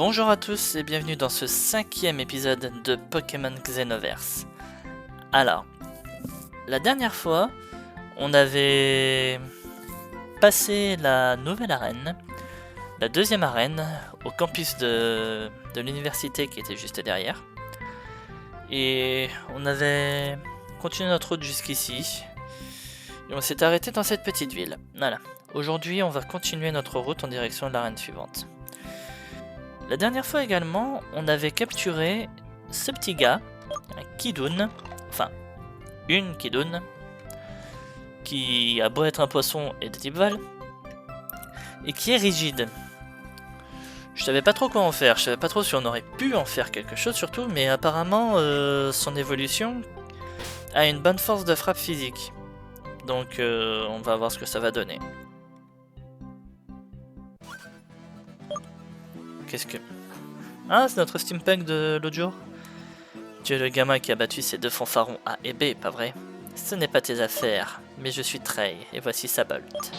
Bonjour à tous et bienvenue dans ce 5e épisode de Pokémon Xenoverse. Alors, la dernière fois, on avait passé la nouvelle arène, la deuxième arène, au campus de l'université qui était juste derrière. Et on avait continué notre route jusqu'ici. Et on s'est arrêté dans cette petite ville. Voilà. Aujourd'hui, on va continuer notre route en direction de l'arène suivante. La dernière fois également, on avait capturé ce petit gars, un Kidun, enfin, une Kidun, qui a beau être un poisson et de type Val, et qui est rigide. Je savais pas trop quoi en faire, je savais pas trop si on aurait pu en faire quelque chose surtout, mais apparemment son évolution a une bonne force de frappe physique. Donc on va voir ce que ça va donner. Qu'est-ce que... Ah, c'est notre steampunk de l'autre jour. Tu es le gamin qui a battu ces deux fanfarons A et B, pas vrai? Ce n'est pas tes affaires, mais je suis Trey, et voici Sabolt.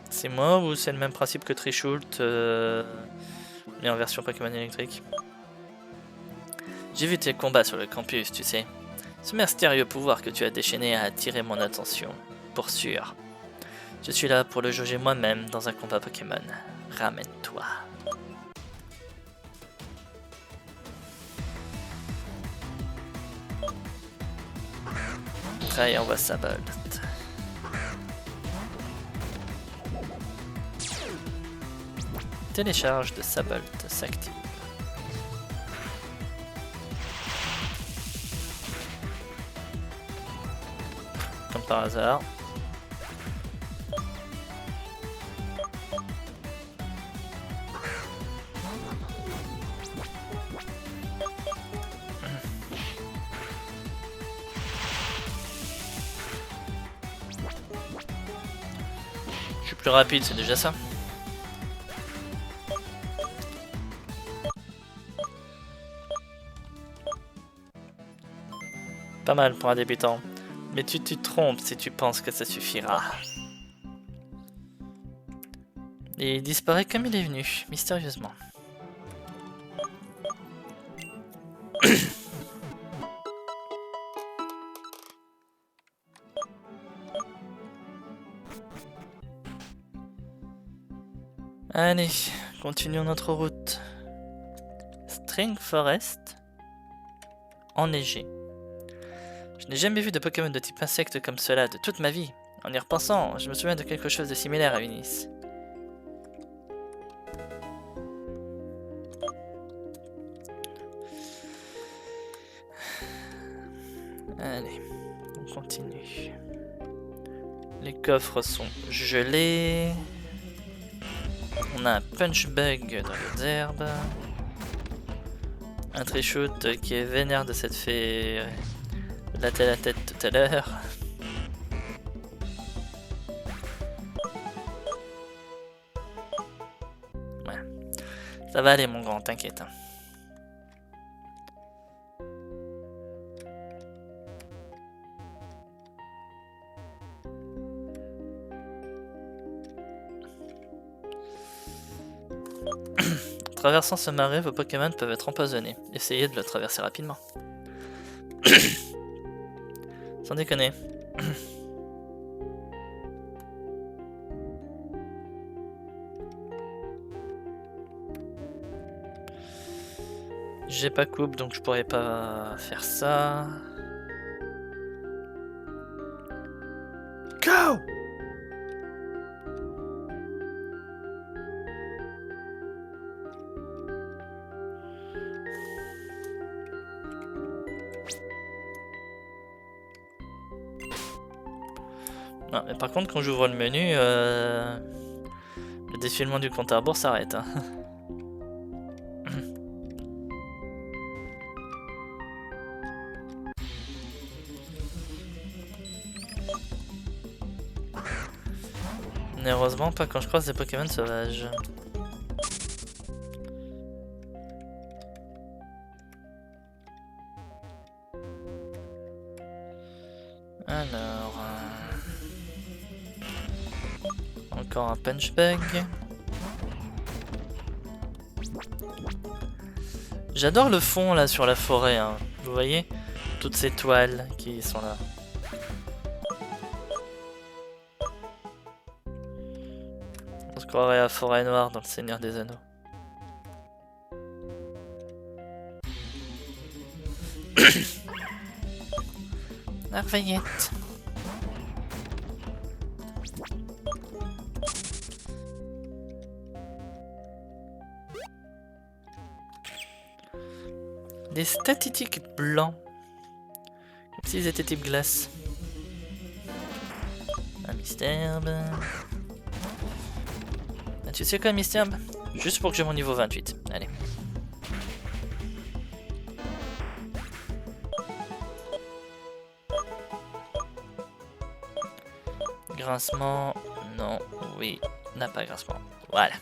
C'est moi ou c'est le même principe que Trishult, mais en version Pokémon électrique? J'ai vu tes combats sur le campus, tu sais. Ce mystérieux pouvoir que tu as déchaîné a attiré mon attention, pour sûr. Je suis là pour le jauger moi-même dans un combat Pokémon. Ramène-toi. Trey envoie Sabolt. Télécharge de Sabolt s'active. Comme par hasard. Je suis plus rapide, c'est déjà ça. Pas mal pour un débutant. Mais tu te trompes si tu penses que ça suffira. Et il disparaît comme il est venu, mystérieusement. Allez, continuons notre route. String Forest. Enneigé. Je n'ai jamais vu de Pokémon de type insecte comme cela de toute ma vie. En y repensant, je me souviens de quelque chose de similaire à Unis. Allez, on continue. Les coffres sont gelés. On a un punch bug dans les herbes. Un Trishult qui est vénère de s'être fait latter la tête tout à l'heure. Ouais. Ça va aller mon grand, t'inquiète. En traversant ce marais, vos Pokémon peuvent être empoisonnés. Essayez de le traverser rapidement. Sans déconner. J'ai pas coupe donc je pourrais pas faire ça. Go! Non, mais par contre, quand j'ouvre le menu, le défilement du compte à rebours s'arrête. Hein. Mais heureusement, pas quand je croise des Pokémon sauvages. Alors... Encore un punch bug. J'adore le fond là sur la forêt, hein. Vous voyez? Toutes ces toiles qui sont là. On se croirait à Forêt Noire dans le Seigneur des Anneaux. Arveillette. Des statistiques blancs. Comme s'ils étaient type glace. Un mystère. Ah, tu sais quoi, mystère? Juste pour que j'ai mon niveau 28. Allez. Grincement. Non. Oui. N'a pas grincement. Voilà.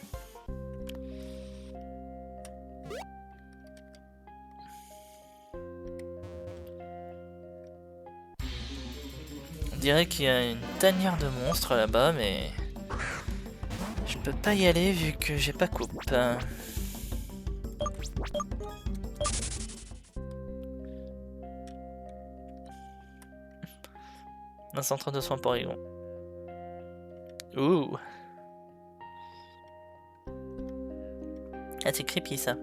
On dirait qu'il y a une tanière de monstres là-bas, mais je peux pas y aller vu que j'ai pas coupe. Un centre de soins Porygon. Ouh. Ah, c'est creepy ça.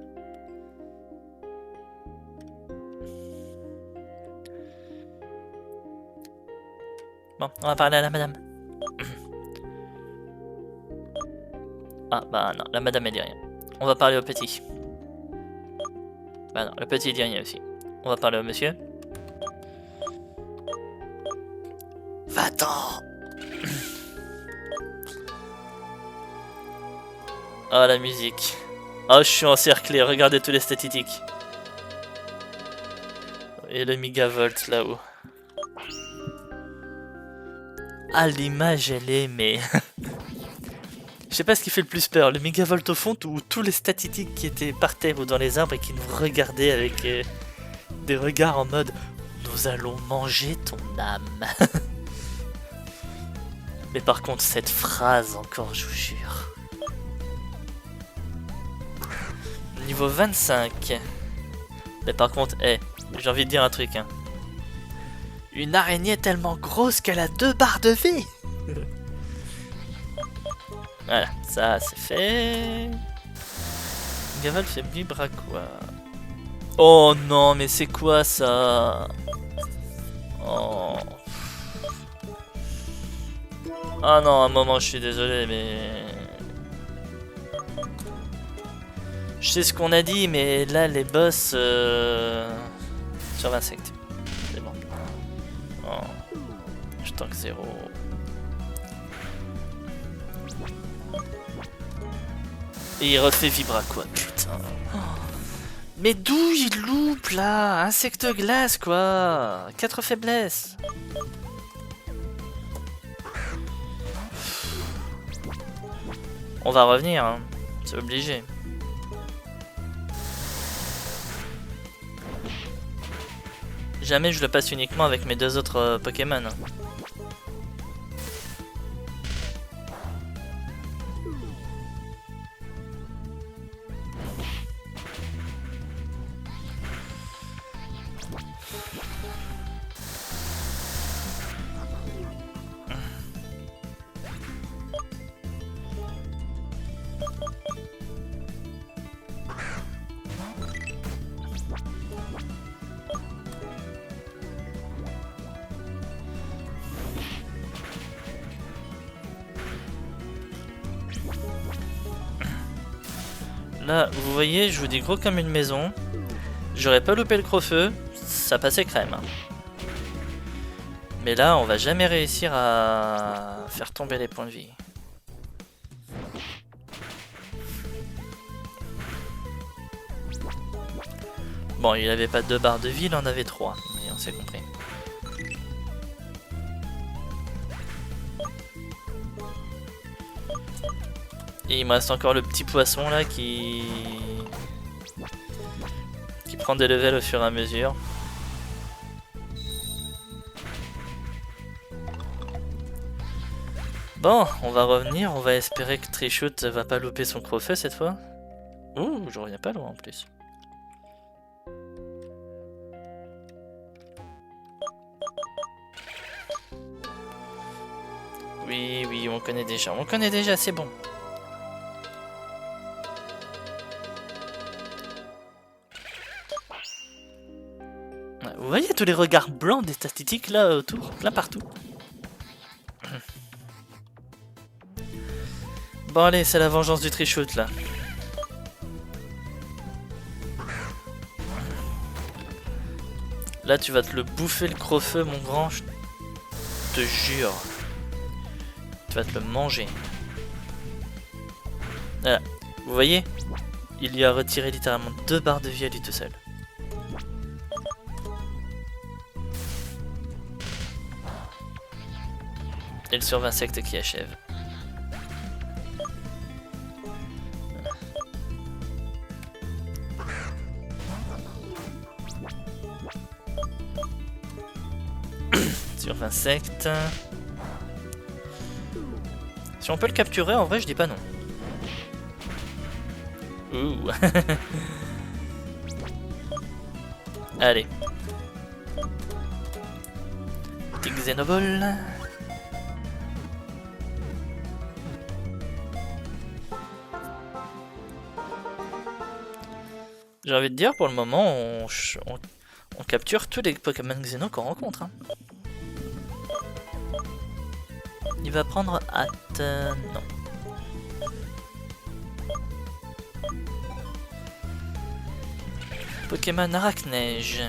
Bon, on va parler à la madame. Ah, bah non, la madame elle dit rien. On va parler au petit. Bah non, le petit dit rien aussi. On va parler au monsieur. Va-t'en. Oh la musique. Oh, je suis encerclé, regardez tous les statistiques. Et le mégavolt là-haut. Ah, l'image elle est, mais... Je sais pas ce qui fait le plus peur, le mégavolt au fond ou tous les statistiques qui étaient par terre ou dans les arbres et qui nous regardaient avec des regards en mode nous allons manger ton âme. Mais par contre cette phrase encore, je vous jure. Niveau 25. Mais par contre, j'ai envie de dire un truc. Hein. Une araignée tellement grosse qu'elle a 2 barres de vie. Voilà, ça c'est fait. Gaval fait vibre à quoi? Oh non, mais c'est quoi ça? Oh. Ah non, un moment, je suis désolé, mais... Je sais ce qu'on a dit, mais là, les boss... Sur l'insecte. C'est bon. Oh. Je tank 0. Et il refait vibra quoi, putain. Oh. Mais d'où il loupe là? Insecte glace quoi. 4 faiblesses. On va revenir, hein. C'est obligé. Jamais je le passe uniquement avec mes 2 autres Pokémon. Là, vous voyez, je vous dis gros comme une maison. J'aurais pas loupé le Crofeu, ça passait crème. Mais là, on va jamais réussir à faire tomber les points de vie. Bon, il avait pas 2 barres de vie, il en avait 3, mais on s'est compris. Et il me reste encore le petit poisson là qui prend des levels au fur et à mesure. Bon, on va revenir, on va espérer que Trishut va pas louper son Crofeu cette fois. Ouh, je reviens pas loin en plus. Oui, oui, on connaît déjà, c'est bon. Vous voyez tous les regards blancs des statistiques là autour, là partout. Bon allez, c'est la vengeance du trichoute là. Là tu vas te le bouffer le crofeu mon grand, je te jure. Tu vas te le manger. Voilà, vous voyez? Il lui a retiré littéralement 2 barres de vie à lui tout seul. Et le survinsecte qui achève. Survinsecte. Si on peut le capturer, en vrai, je dis pas non. Ouh. Allez. Petit Xenoball. J'ai envie de dire, pour le moment, on capture tous les Pokémon Xeno qu'on rencontre. Hein. Il va prendre hâte. Non. Pokémon Arachneige.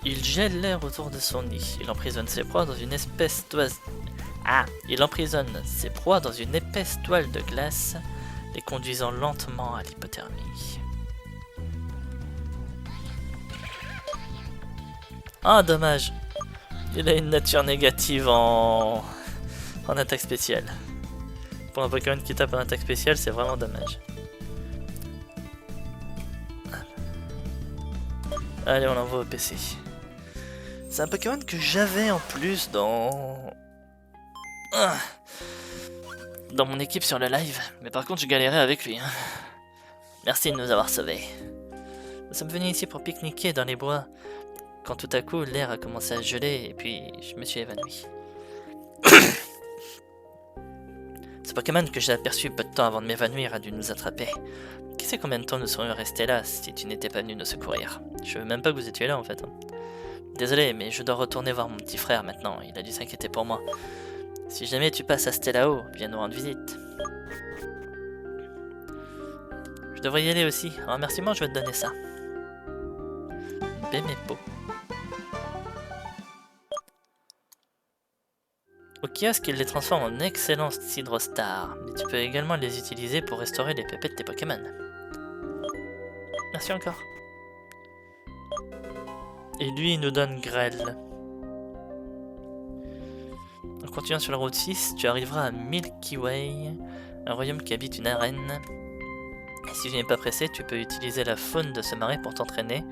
Il gèle l'air autour de son nid. Il emprisonne ses proies dans une espèce d'oiseau. Ah! Il emprisonne ses proies dans une épaisse toile de glace, les conduisant lentement à l'hypothermie. Ah, dommage. Il a une nature négative en attaque spéciale. Pour un Pokémon qui tape en attaque spéciale, c'est vraiment dommage. Allez, on l'envoie au PC. C'est un Pokémon que j'avais en plus dans mon équipe sur le live. Mais par contre, je galérais avec lui. Hein. Merci de nous avoir sauvés. Nous sommes venus ici pour pique-niquer dans les bois. Quand tout à coup, l'air a commencé à geler et puis je me suis évanoui. Ce Pokémon que j'ai aperçu peu de temps avant de m'évanouir a dû nous attraper. Qui sait combien de temps nous serions restés là si tu n'étais pas venu nous secourir? Je veux même pas que vous étiez là en fait. Hein. Désolé, mais je dois retourner voir mon petit frère maintenant, il a dû s'inquiéter pour moi. Si jamais tu passes à Stellao, viens nous rendre visite. Je devrais y aller aussi, en remerciement je vais te donner ça. Bémépo. Au kiosque, il les transforme en excellents Sidrostar, mais tu peux également les utiliser pour restaurer les pépés de tes Pokémon. Merci encore. Et lui, il nous donne Grêle. En continuant sur la route 6, tu arriveras à Milky Way, un royaume qui habite une arène. Et si je n'es pas pressé, tu peux utiliser la faune de ce marais pour t'entraîner.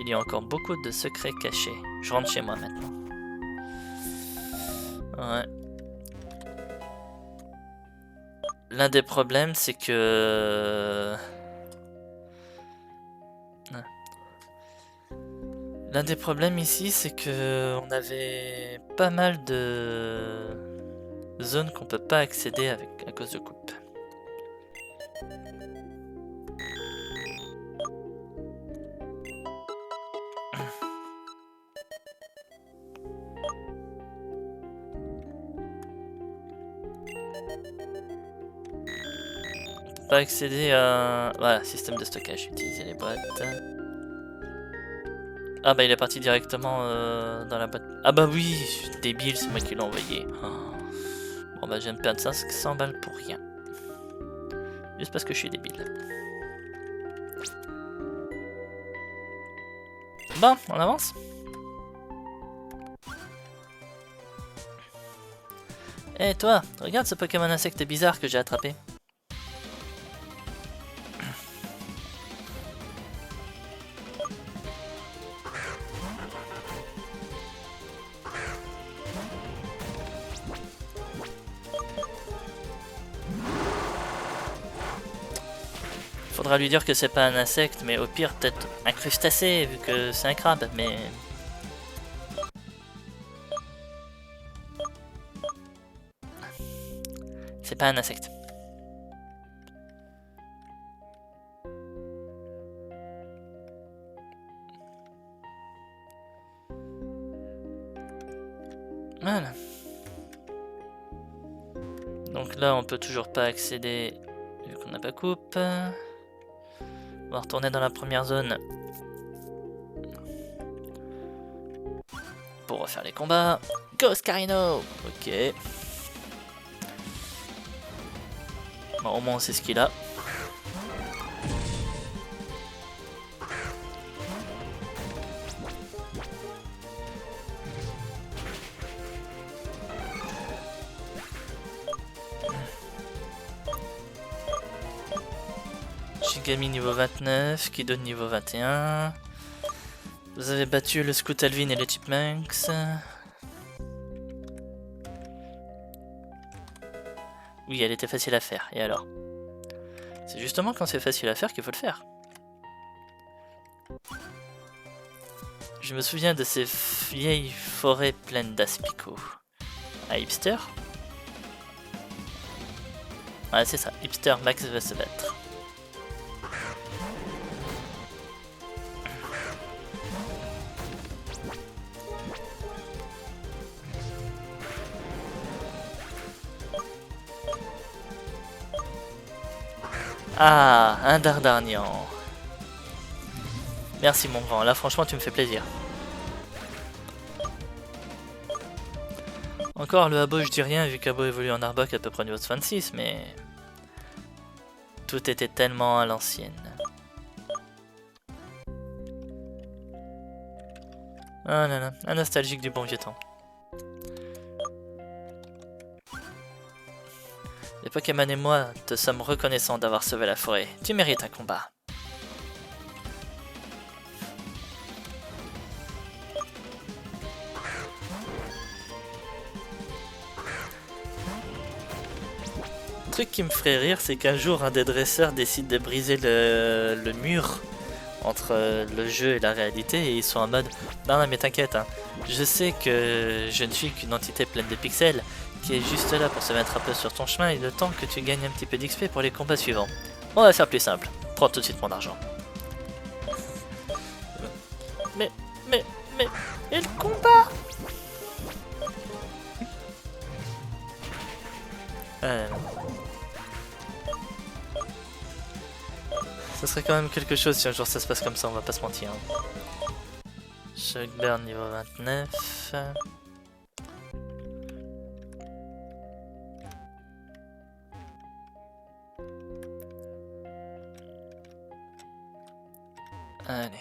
Il y a encore beaucoup de secrets cachés. Je rentre chez moi maintenant. Ouais. L'un des problèmes, c'est que... L'un des problèmes ici, c'est que on avait pas mal de zones qu'on peut pas accéder à cause de coupes. Pas accéder à... Voilà, système de stockage, utiliser les boîtes. Ah bah il est parti directement dans la boîte. Ah bah oui, je suis débile, c'est moi qui l'ai envoyé. Oh. Bon bah je viens de perdre 500 balles pour rien. Juste parce que je suis débile. Bon, on avance. Eh toi, regarde ce Pokémon insecte bizarre que j'ai attrapé. Faudra lui dire que c'est pas un insecte, mais au pire peut-être un crustacé vu que c'est un crabe, mais... C'est pas un insecte. Voilà. Donc là on peut toujours pas accéder vu qu'on n'a pas coupe. On va retourner dans la première zone pour refaire les combats. Go Scarino! Ok. Bon, au moins on sait ce qu'il a. Shigami niveau 29, Kido niveau 21. Vous avez battu le Scout Alvin et les Chipmunks. Oui, elle était facile à faire, et alors? C'est justement quand c'est facile à faire qu'il faut le faire. Je me souviens de ces vieilles forêts pleines d'aspicots. Un hipster? Ouais, c'est ça, hipster Max va se battre. Ah, un Dardarnian. Merci mon grand, là franchement tu me fais plaisir. Encore le Abo je dis rien vu qu'Abo évolue en Arbok à peu près niveau 26, mais... Tout était tellement à l'ancienne. Oh là là, un nostalgique du bon vieux temps. Les Pokémon et moi te sommes reconnaissants d'avoir sauvé la forêt. Tu mérites un combat. Le truc qui me ferait rire, c'est qu'un jour un des dresseurs décide de briser le mur entre le jeu et la réalité et ils sont en mode non mais t'inquiète hein. Je sais que je ne suis qu'une entité pleine de pixels qui est juste là pour se mettre un peu sur ton chemin et le temps que tu gagnes un petit peu d'XP pour les combats suivants. On va faire plus simple, prends tout de suite mon argent. Mais et le combat? Ça serait quand même quelque chose si un jour ça se passe comme ça, on va pas se mentir. Shockburn niveau 29. Allez.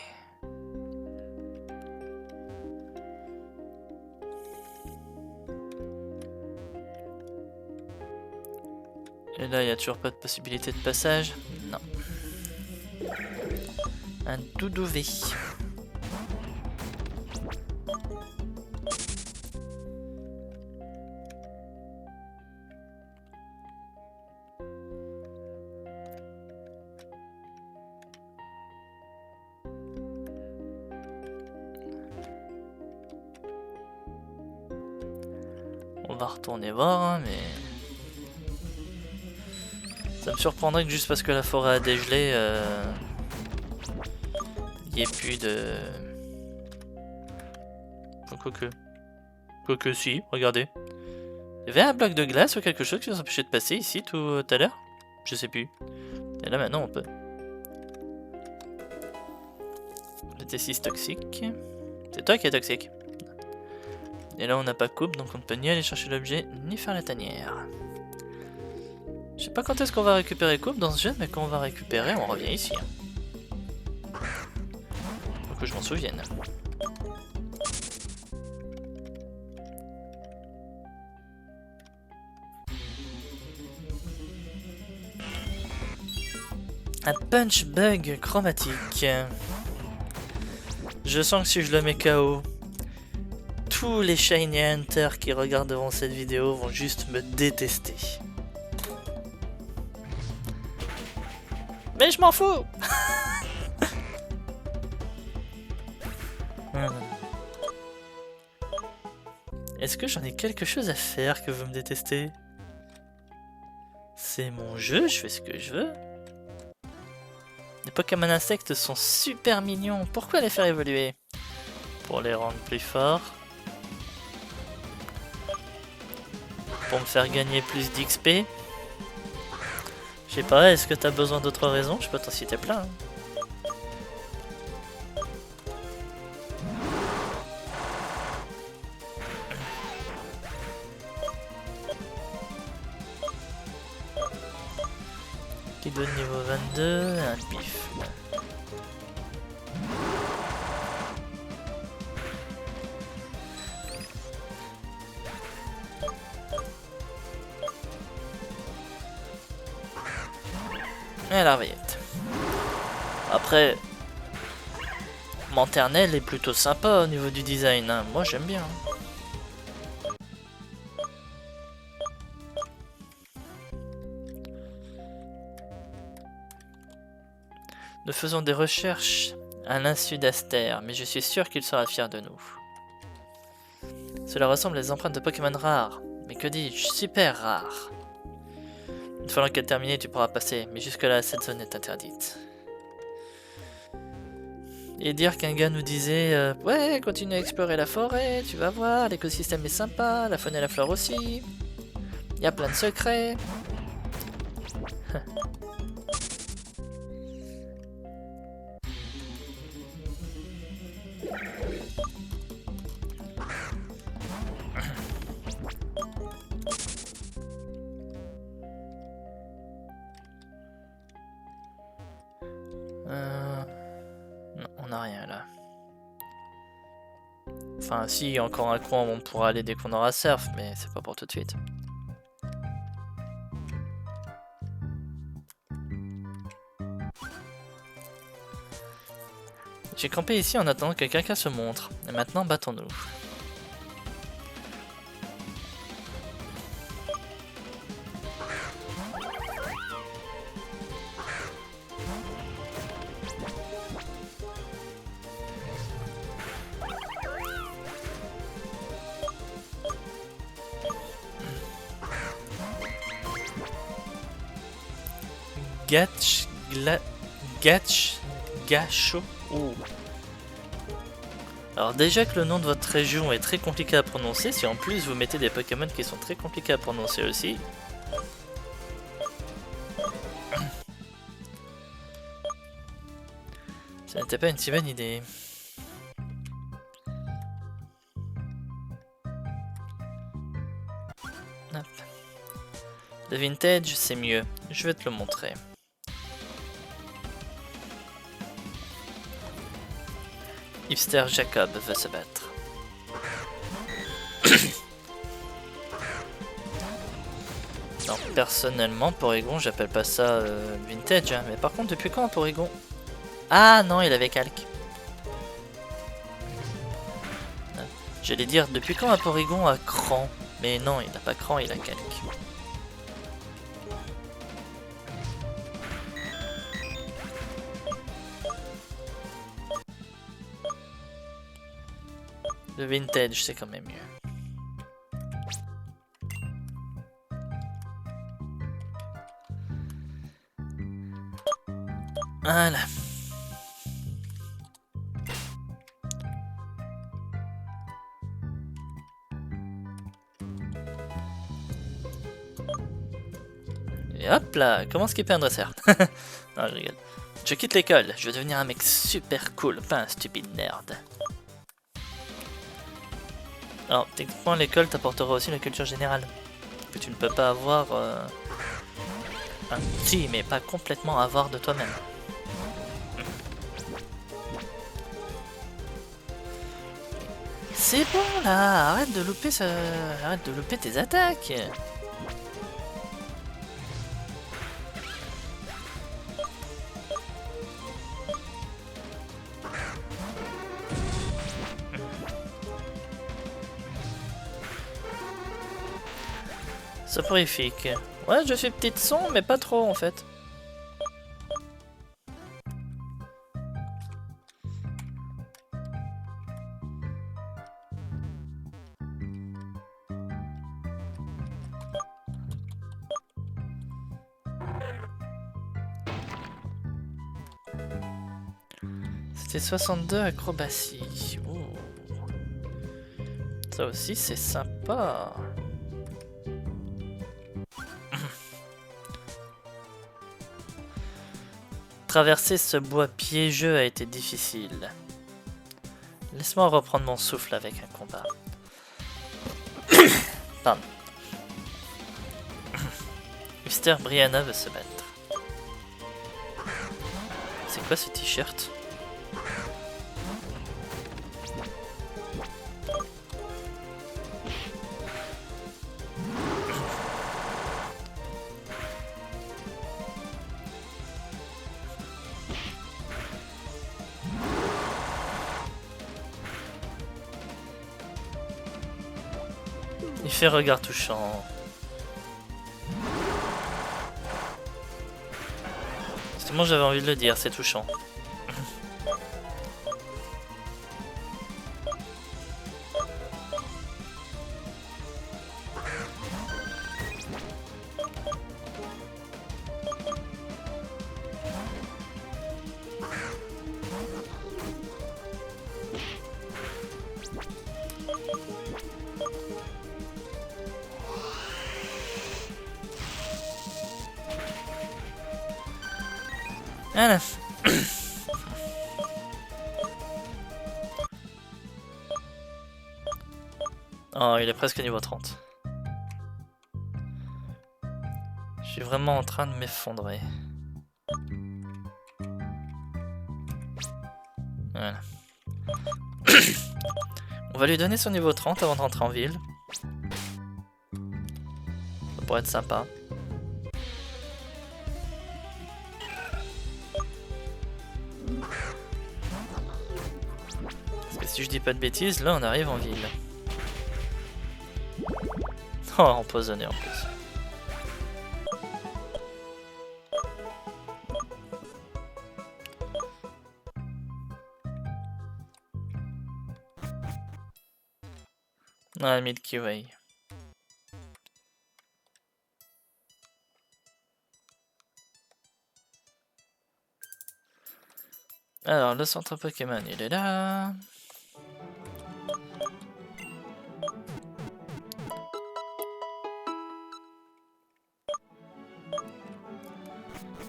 Et là, il n'y a toujours pas de possibilité de passage. Non. Un Doudouvé. On va retourner voir, hein, mais... Ça me surprendrait que juste parce que la forêt a dégelé, il n'y ait plus de... Quoique si, regardez. Il y avait un bloc de glace ou quelque chose qui nous empêchait de passer ici tout à l'heure? Je sais plus. Et là maintenant on peut. Le T6 toxique. C'est toi qui es toxique. Et là on n'a pas coupe donc on ne peut ni aller chercher l'objet ni faire la tanière. Je sais pas quand est-ce qu'on va récupérer coupe dans ce jeu, mais quand on va récupérer on revient ici. Faut que je m'en souvienne. Un punch bug chromatique. Je sens que si je le mets KO, tous les Shiny Hunters qui regarderont cette vidéo vont juste me détester. Mais je m'en fous. Est-ce que j'en ai quelque chose à faire que vous me détestez? C'est mon jeu, je fais ce que je veux. Les Pokémon insectes sont super mignons, pourquoi les faire évoluer? Pour les rendre plus forts. Pour me faire gagner plus d'XP. Je sais pas, est-ce que t'as besoin d'autres raisons? Je peux t'en citer plein. Qui donne niveau 22, un pif. Et la rayette. Après, Manternelle est plutôt sympa au niveau du design, hein. Moi j'aime bien. Nous faisons des recherches à l'insu d'Aster, mais je suis sûr qu'il sera fier de nous. Cela ressemble à des empreintes de Pokémon rares, mais que dis-je, super rares. Une fois l'enquête terminée, tu pourras passer, mais jusque-là, cette zone est interdite. Et dire qu'un gars nous disait ouais, continue à explorer la forêt, tu vas voir, l'écosystème est sympa, la faune et la flore aussi. Il y a plein de secrets. Non, on n'a rien là. Enfin, si, encore un coin où on pourra aller dès qu'on aura surf, mais c'est pas pour tout de suite. J'ai campé ici en attendant que quelqu'un se montre. Et maintenant, battons-nous. Gacho. Oh. Alors déjà que le nom de votre région est très compliqué à prononcer, si en plus vous mettez des Pokémon qui sont très compliqués à prononcer aussi. Ça n'était pas une si bonne idée. Hop. Le vintage, c'est mieux. Je vais te le montrer. Hipster Jacob veut se battre. Non, personnellement, Porygon, j'appelle pas ça vintage. Hein. Mais par contre, depuis quand un Porygon? Ah non, il avait calque. J'allais dire, depuis quand un Porygon a cran? Mais non, il n'a pas cran, il a calque. Le vintage, c'est quand même mieux. Voilà. Et hop là, comment skipper un dresseur? Non, je rigole. Je quitte l'école, je veux devenir un mec super cool, pas un stupide nerd. Alors, techniquement, l'école t'apportera aussi la culture générale. Que tu ne peux pas avoir... Enfin, si, mais pas complètement avoir de toi-même. C'est bon là, arrête de louper arrête de louper tes attaques. Soporifique. Ouais, je fais petite son, mais pas trop en fait. C'était 62 acrobatie. Ouh. Ça aussi c'est sympa. Traverser ce bois piégeux a été difficile. Laisse-moi reprendre mon souffle avec un combat. Pardon. Mister Brianna veut se battre. C'est quoi ce t-shirt? Il fait regard touchant. Justement, j'avais envie de le dire, c'est touchant. Voilà. Oh, il est presque niveau 30. Je suis vraiment en train de m'effondrer. Voilà. On va lui donner son niveau 30 avant de rentrer en ville. Ça pourrait être sympa. Parce que si je dis pas de bêtises, là on arrive en ville. Oh, empoisonné en plus. Ah, Milky Way. Alors, le centre Pokémon, il est là.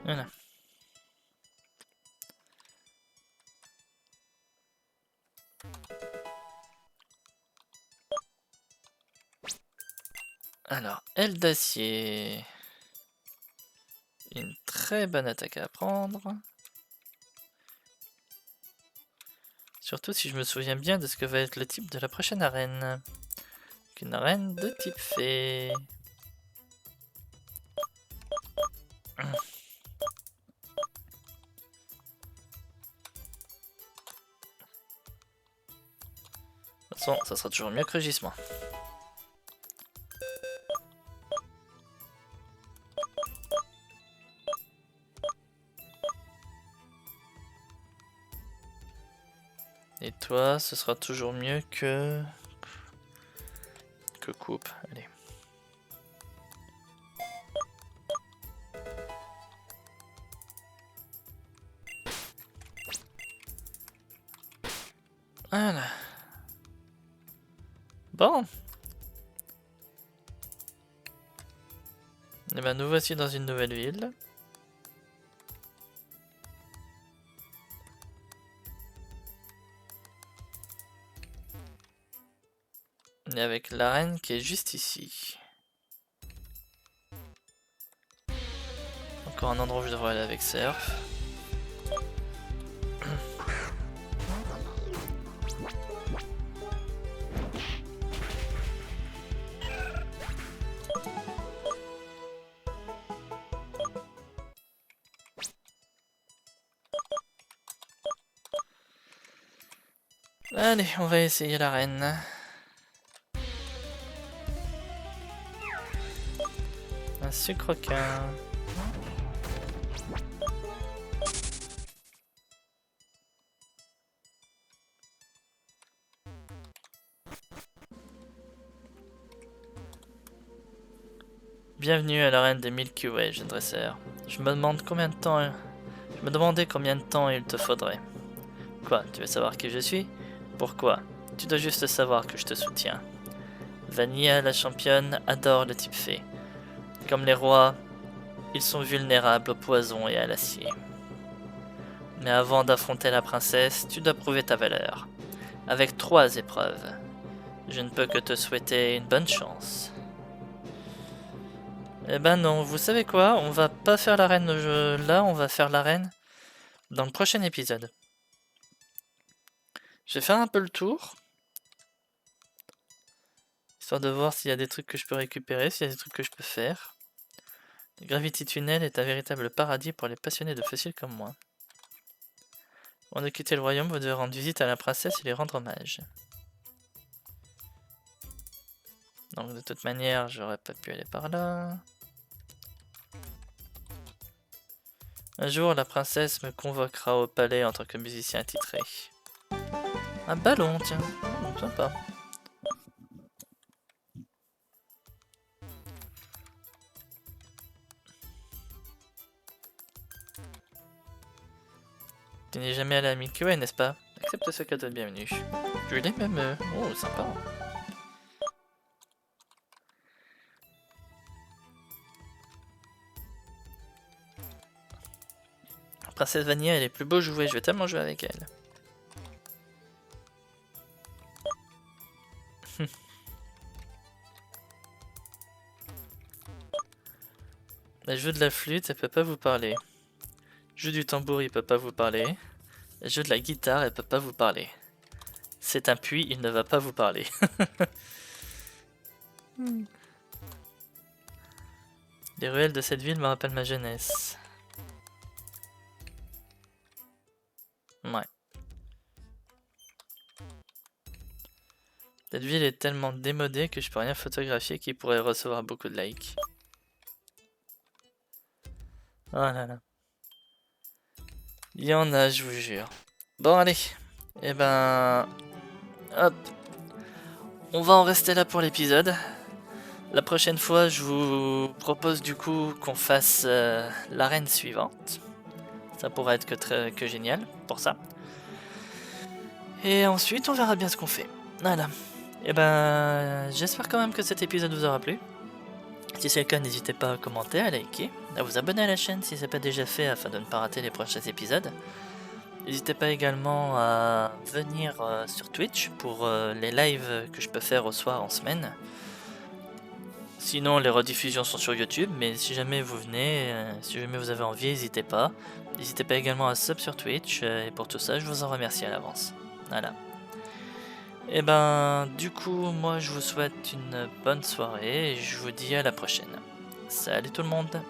Voilà. Alors, aile d'acier. Une très bonne attaque à prendre. Surtout si je me souviens bien de ce que va être le type de la prochaine arène. Une arène de type fée. De toute façon, ça sera toujours mieux que Rugissement. Et toi, ce sera toujours mieux que coupe. Allez. Voilà. Bon. Et ben nous voici dans une nouvelle ville. Et avec l'arène qui est juste ici. Encore un endroit où je devrais aller avec Surf. Allez, on va essayer l'arène. Un sucre-requin. Bienvenue à l'arène des Milky Way, jeune dresseur. Je me demandais combien de temps il te faudrait. Quoi, tu veux savoir qui je suis? Pourquoi? Tu dois juste savoir que je te soutiens. Vanilla, la championne, adore le type fée. Comme les rois, ils sont vulnérables au poison et à l'acier. Mais avant d'affronter la princesse, tu dois prouver ta valeur. Avec 3 épreuves. Je ne peux que te souhaiter une bonne chance. Eh ben non, vous savez quoi? On va pas faire l'arène là, on va faire l'arène dans le prochain épisode. Je vais faire un peu le tour. Histoire de voir s'il y a des trucs que je peux récupérer, s'il y a des trucs que je peux faire. Le Gravity Tunnel est un véritable paradis pour les passionnés de fossiles comme moi. Avant de quitter le royaume, vous devez rendre visite à la princesse et lui rendre hommage. Donc de toute manière, j'aurais pas pu aller par là. Un jour, la princesse me convoquera au palais en tant que musicien attitré. Un ballon, tiens, sympa. Tu n'es jamais allé à Milky Way, n'est-ce pas? Accepte ce cadeau de bienvenue. Je l'ai même... Oh, sympa. La princesse Vanilla, elle est plus beau jouer, je vais tellement jouer avec elle. Elle joue de la flûte, elle peut pas vous parler. Joue du tambour, il peut pas vous parler. Elle joue de la guitare, elle peut pas vous parler. C'est un puits, il ne va pas vous parler. Les ruelles de cette ville me rappellent ma jeunesse. Ouais. Cette ville est tellement démodée que je peux rien photographier qui pourrait recevoir beaucoup de likes. Oh là là. Il y en a, je vous jure. Bon, allez. Eh ben... Hop. On va en rester là pour l'épisode. La prochaine fois, je vous propose du coup qu'on fasse l'arène suivante. Ça pourrait être que génial pour ça. Et ensuite, on verra bien ce qu'on fait. Voilà. Et ben, j'espère quand même que cet épisode vous aura plu. Si c'est le cas, n'hésitez pas à commenter, à liker, à vous abonner à la chaîne si ce n'est pas déjà fait afin de ne pas rater les prochains épisodes. N'hésitez pas également à venir sur Twitch pour les lives que je peux faire au soir en semaine. Sinon, les rediffusions sont sur YouTube, mais si jamais vous venez, si jamais vous avez envie, n'hésitez pas. N'hésitez pas également à sub sur Twitch, et pour tout ça, je vous en remercie à l'avance. Voilà. Et ben, du coup, moi je vous souhaite une bonne soirée et je vous dis à la prochaine. Salut tout le monde!